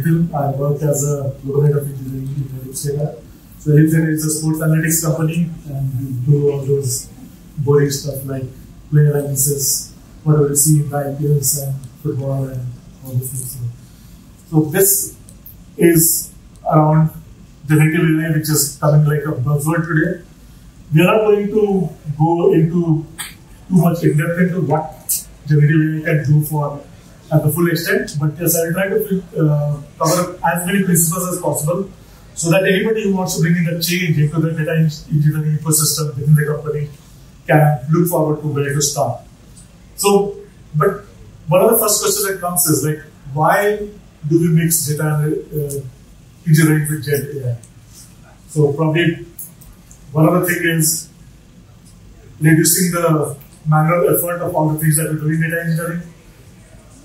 Nitin. I work as a global head of engineering in Shekhar. So Generative is a sports analytics company, and we do all those boring stuff like player analysis, whatever you see in the IPLs and football and all these things. So this is around generative AI, which is coming like a buzzword today. We are not going to go into too much in depth into what generative AI can do for at the full extent, but yes, I will try to cover as many principles as possible so that anybody who wants to bring in a change into the data engineering ecosystem within the company can look forward to where to start. So, but one of the first questions that comes is like, why do we mix data engineering with Gen AI? So probably one of the things is reducing the manual effort of all the things that we do in data engineering,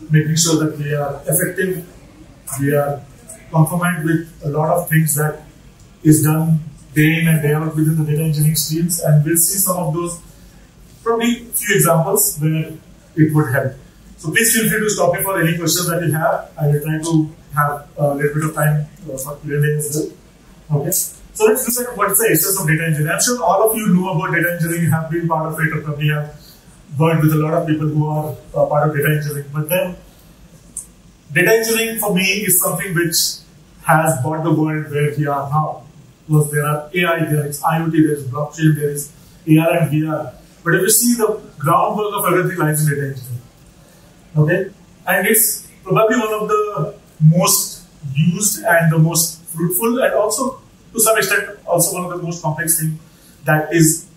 making sure that we are effective, we are conformant with a lot of things that is done day in and day out within the data engineering streams, and we'll see some of those, probably few examples where it would help. So please feel free to stop me for any questions that you have. I will try to have a little bit of time for Q&A as well. Okay. So let's look at what's the essence of data engineering. I'm sure all of you know about data engineering, have been part of it, or probably have worked with a lot of people who are part of data engineering. But then, data engineering for me is something which has brought the world where we are now. Because there are AI, there is IoT, there is blockchain, there is AR and VR. But if you see, the groundwork of everything lies in data engineering. Okay? And it's probably one of the most used and the most fruitful, and also to some extent also one of the most complex things that is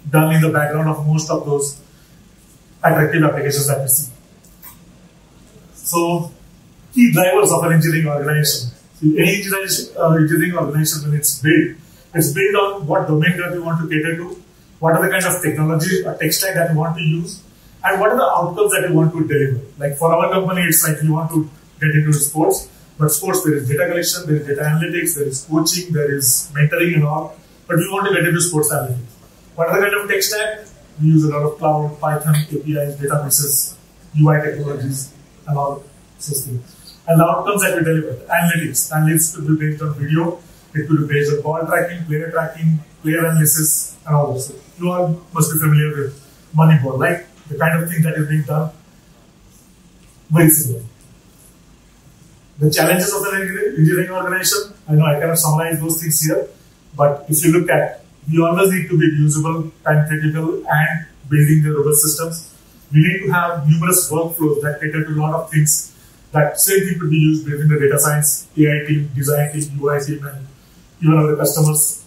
done in the background of most of those attractive applications that we see. So, key drivers of an engineering organization. Any engineering organization, when it's built on what domain that you want to cater to, what are the kind of technology or tech stack that you want to use, and what are the outcomes that you want to deliver. Like for our company, it's like you want to get into sports, but sports, there is data collection, there is data analytics, there is coaching, there is mentoring and all, but we want to get into sports analytics. What are the kind of tech stack? We use a lot of cloud, Python, APIs, databases, UI technologies, and all such things. And the outcomes that we deliver, analytics. Analytics could be based on video, it could be based on ball tracking, player analysis, and all this. You all must be familiar with Moneyball, like the kind of thing that is being done. Very similar. The challenges of the engineering organization, I know I cannot summarize those things here, but if you look at, we always need to be usable, time critical, and building the robust systems. We need to have numerous workflows that cater to a lot of things that same thing could be used within the data science, AI team, design team, UI team, and even our customers.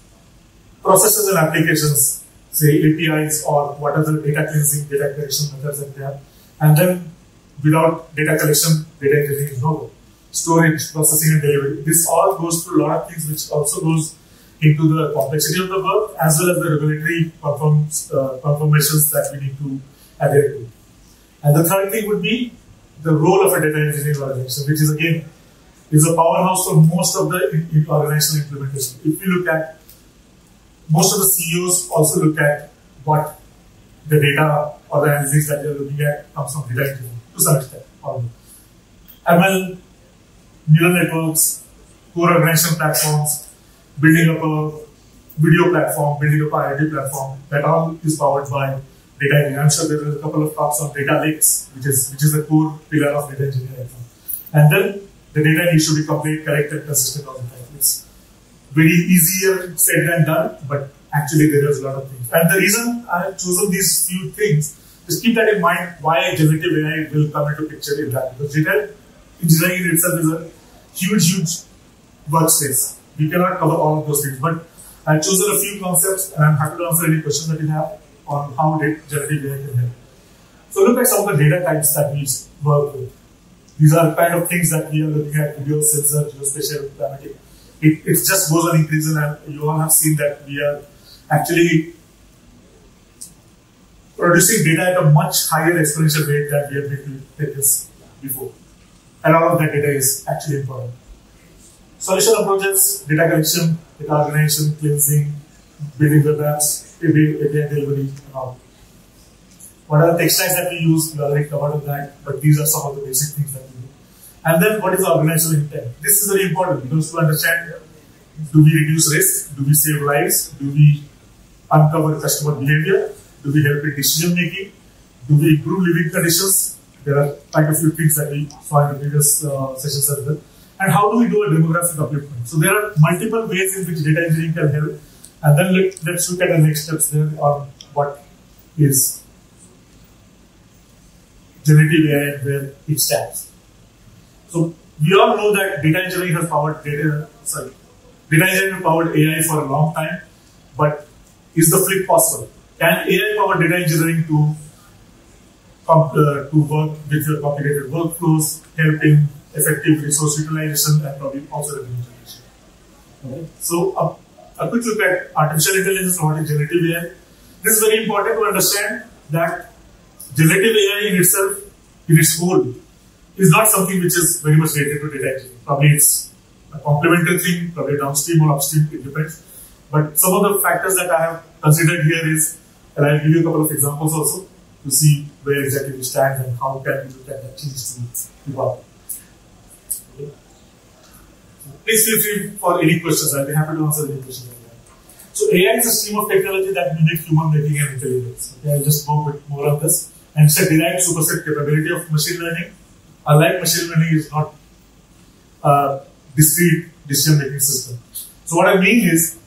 Processes and applications, say APIs or what are the data cleansing, data collection methods that they have. And then without data collection, data engineering is no go. Storage, processing, and delivery. This all goes through a lot of things, which also goes into the complexity of the work as well as the regulatory confirmations that we need to adhere to. And the third thing would be the role of a data engineering organization, which is again is a powerhouse for most of the organizational implementation. If you look at most of the CEOs also look at what the data or the analytics that they're looking at comes from data engineering to some extent. ML, neural networks, core organization platforms, building up a video platform, building up an IoT platform, that all is powered by data engineering. I'm sure there are a couple of talks on data lakes, which is the core pillar of data engineering. And then the data needs to be complete, correct, and consistent all the time. It's very easier said than done, but actually there is a lot of things. And the reason I have chosen these few things is keep that in mind why generative AI will come into picture in that. Because data engineering in itself is a huge workspace. We cannot cover all of those things, but I've chosen a few concepts and I'm happy to answer any questions that you have on how generative AI can help. So look at some of the data types that we work with. These are kind of things that we are looking at: video, sensor, geospatial, parametric. It just goes on increasing, and you all have seen that we are actually producing data at a much higher exponential rate than we have been doing this before. And all of that data is actually important. Solution approaches: data collection, data organization, cleansing, building web apps, API delivery, and all. What are the tech stacks that we use? We already covered that, but these are some of the basic things that we do. And then what is the organizational intent? This is very important because to understand, do we reduce risk? Do we save lives? Do we uncover customer behavior? Do we help in decision making? Do we improve living conditions? There are quite a few things that we saw in the previous sessions as well. And how do we do a demographic upliftment? So there are multiple ways in which data engineering can help. And then let's look at the next steps there on what is generative AI and where it stands. So we all know that data engineering has powered data engineering has powered AI for a long time, but is the flip possible? Can AI power data engineering to work with your complicated workflows, help in effective resource utilization, and probably also revenue generation? Okay. So a quick look at artificial intelligence and what is generative AI. This is very important to understand that generative AI in itself, in its whole, is not something which is very much related to data engineering. Probably it's a complementary thing, probably downstream or upstream, it depends. But some of the factors that I have considered here is, and I'll give you a couple of examples also to see where exactly we stand and how can we look at that change to evolve. Okay. Please feel free for any questions. I'll be happy to answer any questions. So AI is a stream of technology that mimics human thinking and intelligence. Okay, I'll just go with more on this. And it's a derived superset capability of machine learning. Unlike machine learning, is not a discrete decision-making system. So what I mean is,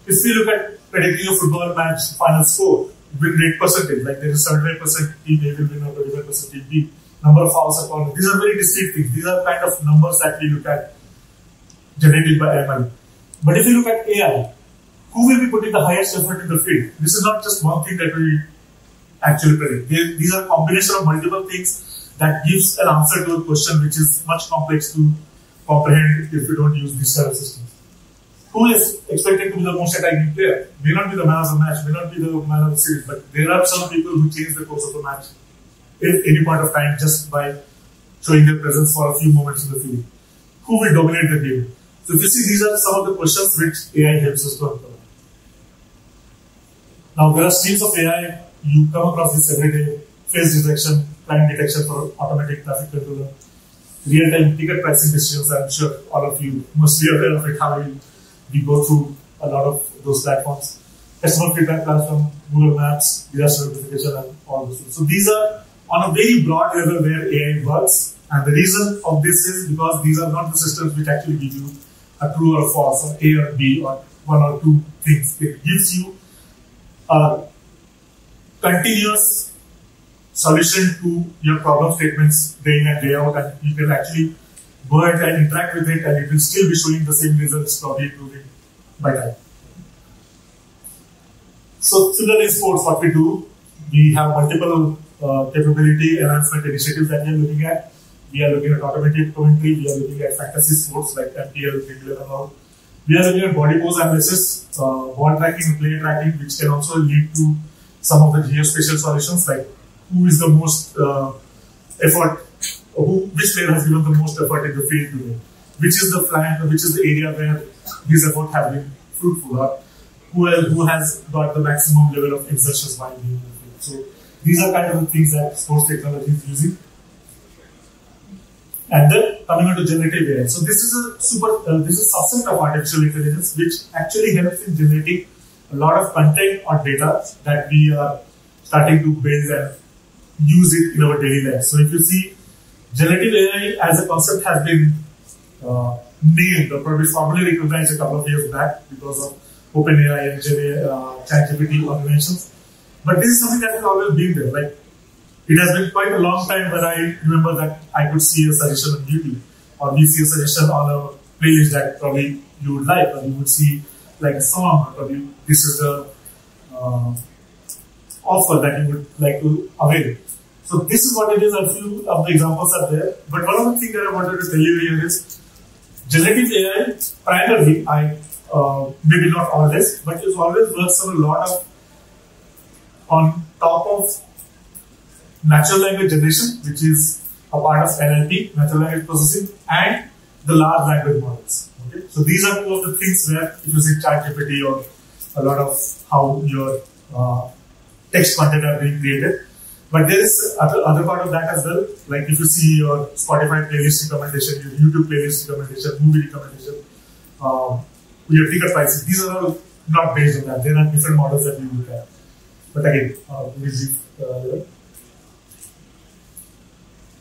if we look at predicting a football match final score, win rate percentage, like there is 75% team A will win or 25% team B, number of fouls are called. These are very discrete things. These are kind of numbers that we look at generated by ML. But if you look at AI, who will be putting the highest effort in the field? This is not just one thing that we actually predict. These are a combination of multiple things that gives an answer to a question which is much complex to comprehend if you don't use these kind of systems. Who is expected to be the most attacking player? May not be the man of the match, may not be the man of the series, but there are some people who change the course of the match at any point of time just by showing their presence for a few moments in the field. Who will dominate the game? So if you see, these are some of the questions which AI helps us to answer. Now there are streams of AI, you come across this every day: face detection, crime detection for automatic traffic controller, real-time ticket pricing decisions. I'm sure all of you must be aware of it, how we go through a lot of those platforms. Customer feedback platform, Google Maps, disaster notification, and all those things. So these are on a very broad level where AI works, and the reason of this is because these are not the systems which actually give you a true or false, or A or B, or one or two things. It gives you a continuous solution to your problem statements day in and day out, and you can actually go ahead and interact with it, and it will still be showing the same results, probably improving by time. So similarly in sports, what we do, we have multiple capability enhancement initiatives that we are looking at. We are looking at automated commentary, we are looking at fantasy sports like MPL, Big 11. We are looking at body pose analysis, ball tracking and play tracking, which can also lead to some of the geospatial solutions, like who is the most effort, which player has given the most effort in the field today, which is the flank, which is the area where his effort has been fruitful, or who has got the maximum level of exertions while being in the field. So these are kind of the things that sports technology is using. And then coming on to generative AI. So this is a subset of artificial intelligence which actually helps in generating a lot of content or data that we are starting to build and use it in our daily life. So if you see, generative AI as a concept has been named or probably formally recognized a couple of years back because of OpenAI and ChatGPT organizations. But this is something that has always been there. Like, it has been quite a long time when I remember that I could see a suggestion on YouTube, or we see a suggestion on a playlist that probably you would like, or you would see like a song, or probably this is the offer that you would like to avail. So this is what it is. A few of the examples are there. But one of the things that I wanted to tell you here is generative AI primarily, maybe not always, but it always works on a lot of on top of natural language generation, which is a part of NLP, natural language processing, and the large language models. Okay? So these are two of the things where if you see ChatGPT or a lot of how your text content are being created. But there is other part of that as well. Like if you see your Spotify playlist recommendation, your YouTube playlist recommendation, movie recommendation, your ticket prices. These are all not based on that. There are different models that we look at. But again,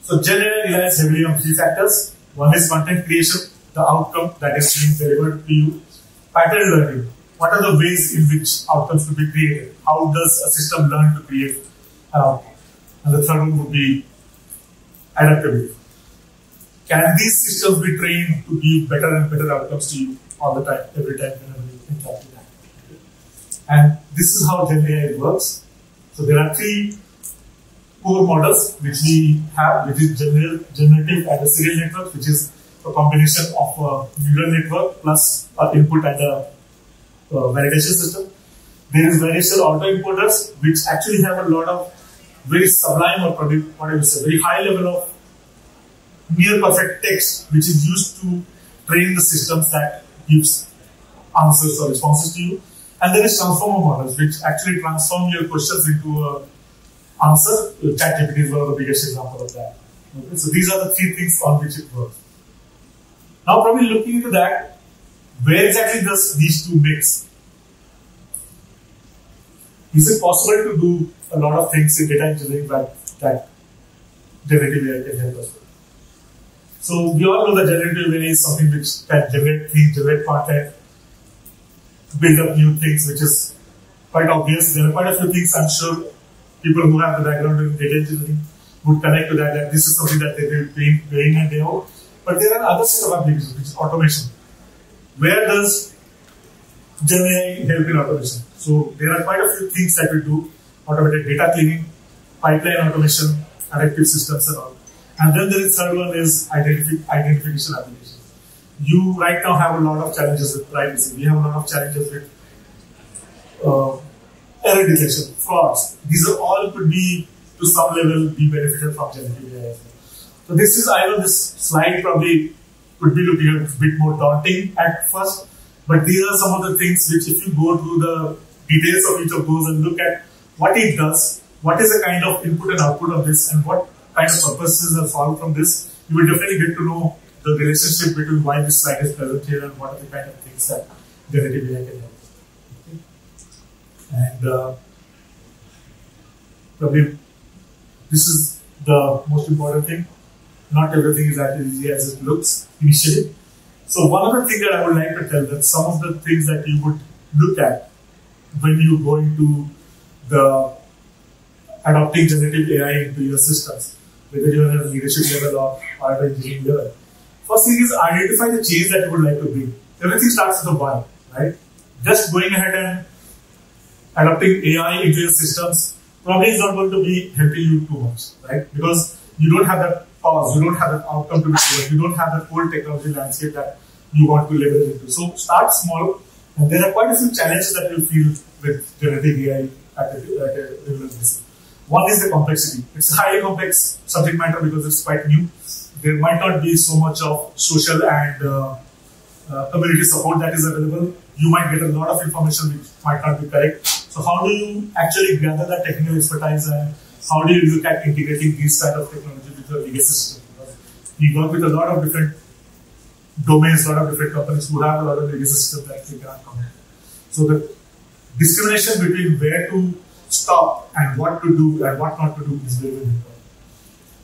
so Generative relies heavily on three factors. One is content creation, the outcome that is being delivered to you. Pattern learning. What are the ways in which outcomes could be created? How does a system learn to create an outcome? And the third one would be adaptability. Can these systems be trained to give better and better outcomes to you all the time, every time, whenever you interact with that? And this is how GenAI works. So there are three core models which we have, which is generative and a serial network, which is a combination of a neural network plus an input and a validation system. There is variational autoencoders, which actually have a lot of very sublime or probably what I would say, very high level of near perfect text, which is used to train the systems that gives answers or responses to you. And there is transformer models, which actually transform your questions into an answer. ChatGPT is one of the biggest examples of that. Okay? So these are the three things on which it works. Now, probably looking into that, where exactly does these two mix? Is it possible to do a lot of things in data engineering that generative AI can help us with? So we all know that generative AI is something which can generate things, generate content, build up new things, which is quite obvious. There are quite a few things I'm sure people who have the background in data engineering would connect to that this is something that they've been doing and they know. But there are other set of applications, which is automation. Where does GenAI help in automation? So there are quite a few things that we do: automated data cleaning, pipeline automation, adaptive systems and all. And then there is third one is identification applications. You right now have a lot of challenges with privacy. We have a lot of challenges with error detection, frauds. These are all could be to some level be benefited from generative AI as well. So this is, I know this slide probably could be looking a bit more daunting at first, but these are some of the things which if you go through the details of each of those and look at what it does, what is the kind of input and output of this, and what kind of purposes are solved from this, you will definitely get to know the relationship between why this slide is present here and what are the kind of things that generative AI can help. Okay. And probably this is the most important thing. Not everything is as easy as it looks initially. So one other thing that I would like to tell that some of the things that you would look at when you go into the adopting generative AI into your systems, whether you're at a leadership level or at an engineering level. First thing is identify the change that you would like to bring. Everything starts with a why, right? Just going ahead and adopting AI into your systems probably is not going to be helping you too much, right? Because you don't have that cause, you don't have that outcome to be delivered, you don't have that whole technology landscape that you want to leverage into. So start small, and there are quite a few challenges that you feel with generative AI at a regular basis. One is the complexity. It's a highly complex subject matter because it's quite new. There might not be so much of social and community support that is available. You might get a lot of information which might not be correct. So how do you actually gather that technical expertise, and how do you look at integrating these type of technology with your legacy system? Because we work with a lot of different domains, a lot of different companies who have a lot of legacy systems that they cannot come in. So the discrimination between where to stop and what to do and what not to do is very, very important.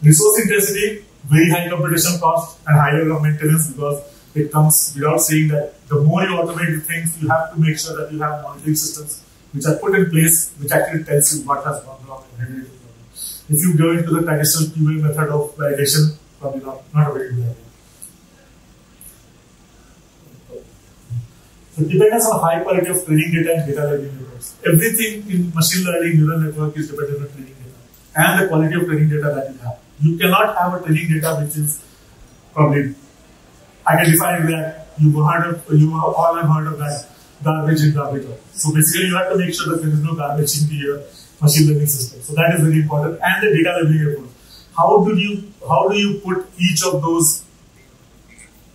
Resource intensity, very high computational cost and high level of maintenance, because it comes without saying that the more you automate the things, you have to make sure that you have monitoring systems which are put in place, which actually tells you what has gone wrong and how to do it. If you go into the traditional QA method of validation, probably not a very good idea. So dependence on high quality of training data and data learning networks. Everything in machine learning neural network is dependent on training data and the quality of training data that you have. You cannot have a training data which is probably, I can define that you all have heard of that garbage in, garbage out. So basically you have to make sure that there is no garbage into your machine learning system. So that is very important. And the data labeling approach. How do you put each of those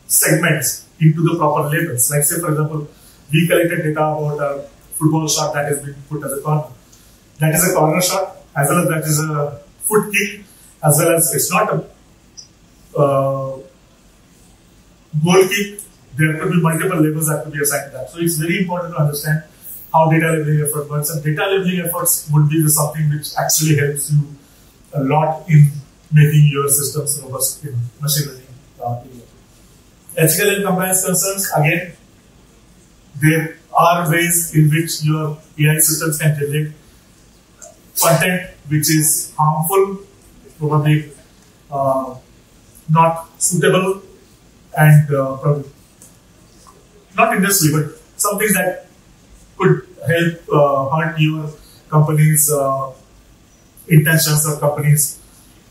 segments into the proper labels? Like say for example, we collected data about a football shot that has been put as a corner. That is a corner shot, as well as that is a foot kick, as well as it's not a goal kick. There could be multiple labels that could be assigned to that. So it's very important to understand how data labeling effort works. And data labeling efforts would be something which actually helps you a lot in making your systems robust in machine learning area. Ethical and compliance concerns, again, there are ways in which your AI systems can generate content which is harmful, probably not suitable, and probably not industry, but something that could help hurt your company's intentions or company's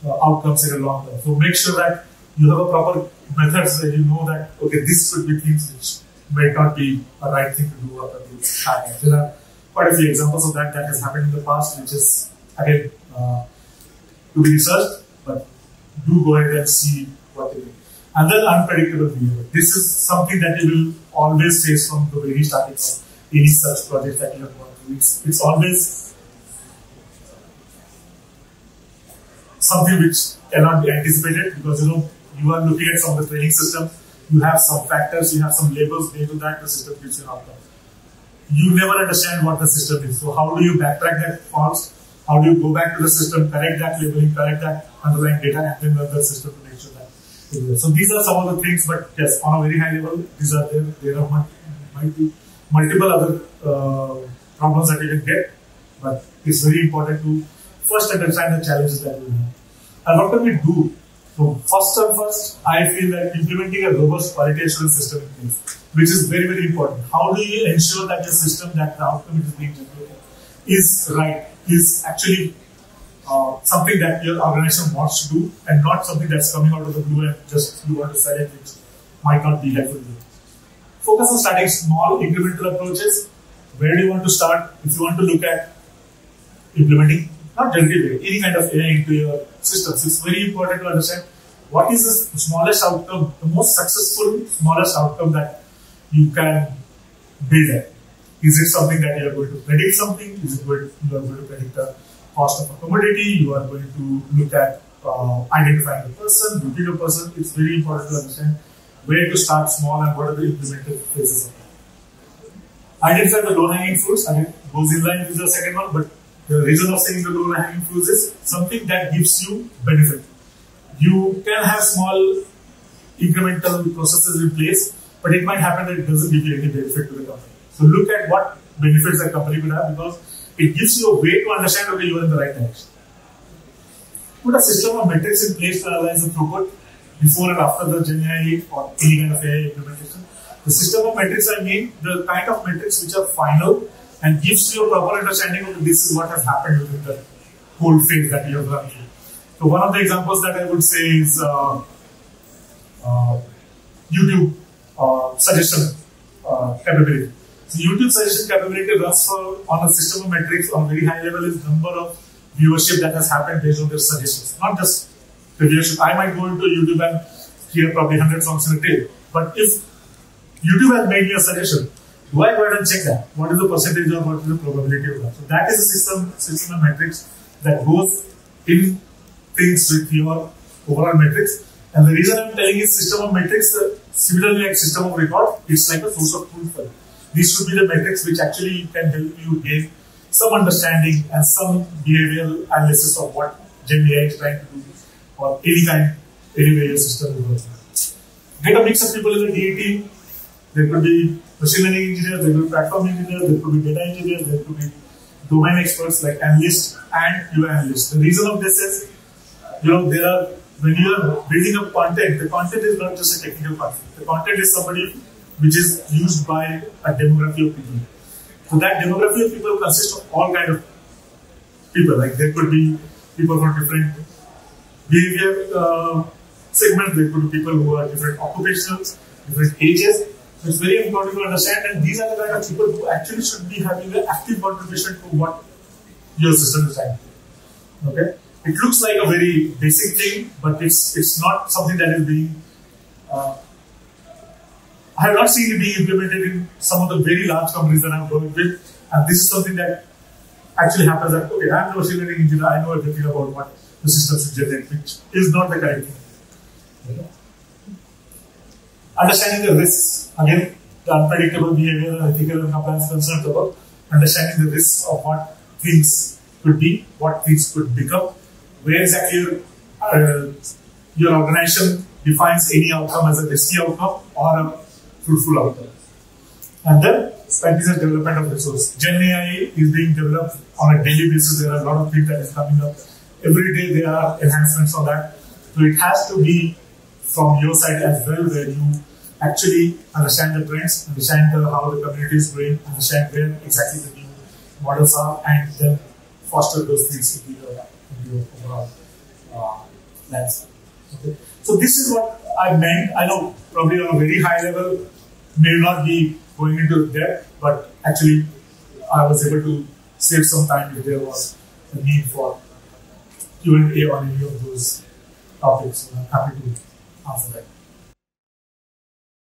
outcomes in the long term. So make sure that you have a proper methods where you know that, okay, this could be things which may not be a right thing to do or to do. There are quite a few examples of that has happened in the past, which is, again, to be researched, but do go ahead and see what they do. And then unpredictable behavior. This is something that you will always face from the very starting of any such project that you have gone through. It's always something which cannot be anticipated, because you are looking at some of the training system, you have some factors, you have some labels based on that the system gives you an outcome. You never understand what the system is. So how do you backtrack that false? How do you go back to the system, correct that labeling, correct that underlying data, and then run the system to make sure that it is. So these are some of the things, but yes, on a very high level, these are there. There are might be multiple other problems that you can get, but it's very important to first understand the challenges that we have. And what can we do? So first, I feel that implementing a robust quality assurance system in place, which is very, very important. How do you ensure that your system, that the outcome is being generated, is right, is actually something that your organization wants to do, and not something that's coming out of the blue and just you want to sell it, which might not be helpful to you. Focus on starting small incremental approaches. Where do you want to start? If you want to look at implementing, not generative, any kind of AI into your systems, it's very important to understand what is the smallest outcome, the most successful smallest outcome that you can build at. Is it something that you are going to predict something? Is it going you are going to predict the cost of a commodity? You are going to look at identifying the person, looking at the person. It's very important to understand where to start small and what are the implemented phases of that. Identify the low-hanging fruits. Again, goes in line with the second one, but the reason of saying the low-hanging fruits is something that gives you benefit. You can have small incremental processes in place, but it might happen that it doesn't give you any benefit to the company. So look at what benefits the company will have, because it gives you a way to understand whether you are in the right direction. Put a system of metrics in place to analyze the throughput before and after the GenAI or any kind of AI implementation. The system of metrics, I mean the kind of metrics which are final and gives you a proper understanding of this is what has happened within the whole phase that you have run through. So one of the examples that I would say is YouTube suggestion capability. So YouTube suggestion capability runs on a system of metrics on a very high level is number of viewership that has happened based on their suggestions, not just the viewership. I might go into YouTube and hear probably 100 songs in a day, but if YouTube has made me a suggestion, do I go ahead and check that? What is the percentage or what is the probability of that? So that is a system of metrics that goes in things with your overall metrics. And the reason I'm telling you system of metrics, similarly like system of record, it's like a source of truth for you. These should be the metrics which actually can help you gain some understanding and some behavioral analysis of what GenAI is trying to do, or any way your system is working. Get a mix of people in the DA team. There could be machine learning engineers, there could be platform engineers, there could be data engineers, there could be domain experts like analysts and UI analysts. The reason of this is, when you are building up content, the content is not just a technical content. The content is somebody which is used by a demography of people. So that demography of people consists of all kinds of people. Like there could be people from different behavior segments, there could be people who are different occupations, different ages. So it's very important to understand, and these are the kind of people who actually should be having an active contribution to what your system is trying to do. Okay? It looks like a very basic thing, but it's not something that is being I have not seen it being implemented in some of the very large companies that I've worked with, and this is something that actually happens that, okay, I'm a machine learning engineer, I know everything about what the systems you generate, which is not the correct thing. Okay. Understanding the risks, again, the unpredictable behavior and ethical and compliance concerns about understanding the risks of what things could be, what things could become, where exactly your organization defines any outcome as a risky outcome or a fruitful outcome. And then practice and development of resource. Gen AI is being developed on a daily basis. There are a lot of things that is coming up. Every day there are enhancements on that. So it has to be from your side as well, where you actually understand the trends, understand how the community is growing, understand where exactly the new models are, and then foster those things into your overall landscape. Okay. So this is what I meant. I know probably on a very high level, may not be going into depth, but actually I was able to save some time if there was a need for Q&A on any of those topics. So I'm happy to answer that.